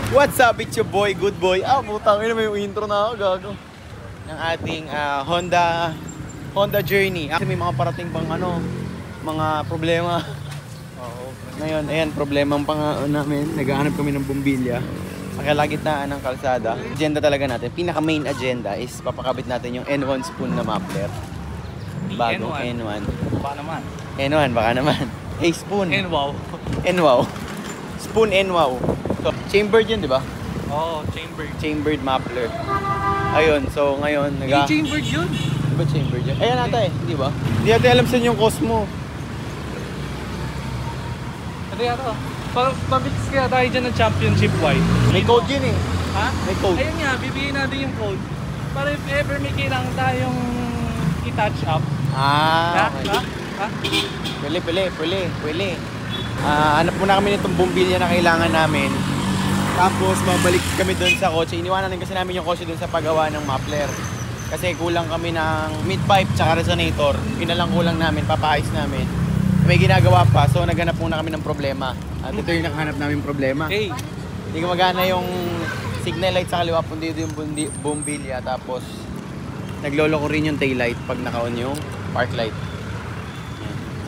What's up, it's your boy, good boy. Putang ina, may intro na ako, gago. Ng ating Honda Journey. Kasi may mga parating pang mga problema. Ngayon, ayan, problemang namin. Naghahanap kami ng bumbilya sa kalagitnaan ng kalsada. Agenda talaga natin, pinaka main agenda is papakabit natin yung N1 spoon na muffler. Bagong N1. Baka naman. N1, baka naman. Hey, spoon. N-wow. N-wow. Spoon N-wow. So, chambered yun, di ba? Oo, chambered. Chambered muffler. Ayun, so ngayon chambered yun? Di ba chambered yun? Ayan ata eh, di ba? Hindi natin alam saan yung Cosmo. Ito yata. Pabits kaya tayo dyan ng championship white. May code yun eh. Ha? May code. Ayun nga, bibigyan natin yung code. Para if ever may kailangan tayong i-touch up. Okay. Ha? Pwede. Hanap muna kami nitong bumbilya na kailangan namin. Tapos babalik kami doon sa kotse. Iniwanan din kasi namin yung kotse doon sa paggawa ng muffler. Kasi kulang kami ng mid-pipe tsaka resonator. Yun na lang kulang namin, papaayos namin. May ginagawa pa, so naghanap muna kami ng problema. At ito yung nakahanap namin problema. Hey! Hindi gumagana yung signal light sa kaliwa, kundi yung bumbilya. Tapos nagloloko rin yung taillight pag naka-on yung park light.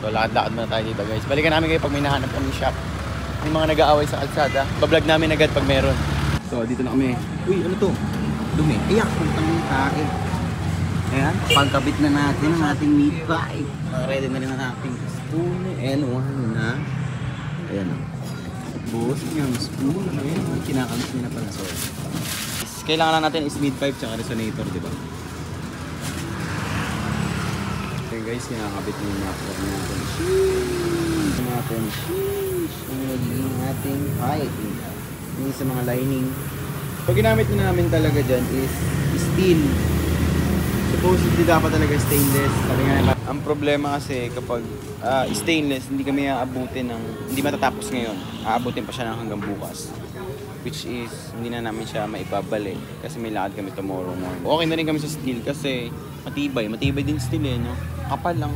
So lakad-lakad muna tayo dito guys. Balikan namin kayo pag may nahanap kami shop. May mga nag-aaway sa kalsada. Bablog namin agad pag meron. So dito na kami. Uy, ano to? Dumi. Iyak, puntang yung akin. Ayan, pagkabit na natin ang ating mid-pipe. Ready na rin ang ating spoon N1 na. Ayan o. Tapos yung spoon. Ayan, kinakalit nyo na pala. So, kailangan natin is mid-pipe tsaka resonator, di ba? Okay guys, kinakabit na yung muffler natin. Sheesh! Yung ating pipe. Yung sa mga lining. Pag ginamit na namin talaga dyan is steel. Supposedly dapat talaga stainless. Ang problema kasi kapag stainless, hindi kami aabutin hindi matatapos ngayon. Aabutin pa siya ng hanggang bukas. Which is, hindi na namin siya maipabalik kasi may lakad kami tomorrow morning. Okay na rin kami sa steel kasi matibay din steel eh, no? Kapal lang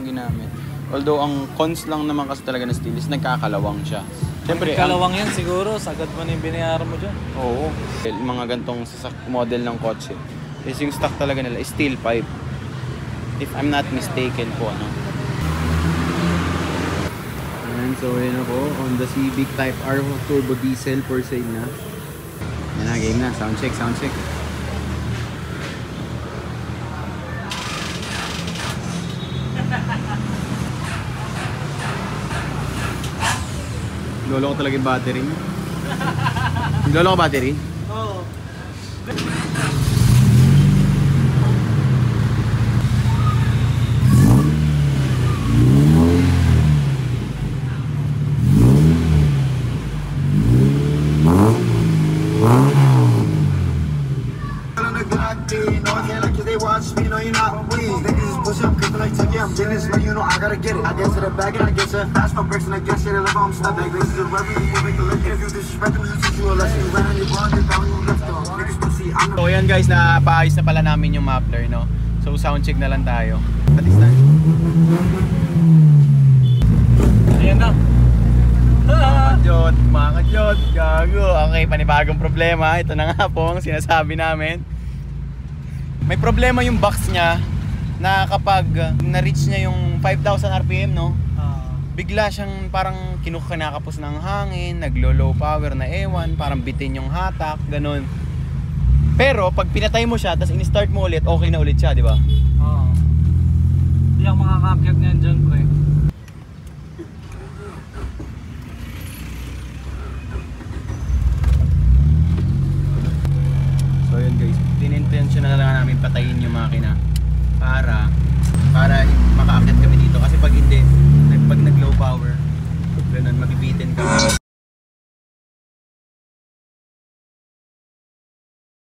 ginamit. Although ang cons lang naman kasi talaga ng steel is nagkakalawang siya. Siyempre, kalawang yan siguro, sagad mo na yung binayaran mo dyan. Oo. Yung mga gantong model ng kotse is yung stock talaga nila is steel pipe. If I'm not mistaken po, ano. Ayan, so yun ako, Honda Civic Type R Turbo Diesel for sale na. Yan na, game na. Sound check. Lolo ko talaga yung battery niya. Lolo ko battery? Oo. I gotta get it. I get to the bag and I get to that's my bricks and I get shit. I live on stuff. Like this is the way we make the look. If you disrespect them, you teach you a lesson. You ran on your bond, and down you left them. Niggas don't see. I'm So yan guys, napaayos na pala namin yung muffler, no? So sound check na lang tayo. Patistan. Ayan na. Mga kadyot, gago. Okay, panibagong problema. Ito na nga po ang sinasabi namin. May problema yung box niya na kapag na-reach niya yung 5,000 RPM, no? Bigla siyang parang kinakapos ng hangin, naglo-low power na ewan, parang bitin yung hatak, ganun. Pero pag pinatay mo siya, tapos in-start mo ulit, okay na ulit siya, di ba? Oo. Hindi ako makakakyat niyan dyan, pre. So yun guys, tinintensyon na lang namin patayin yung makina para makaakyat kami dito kasi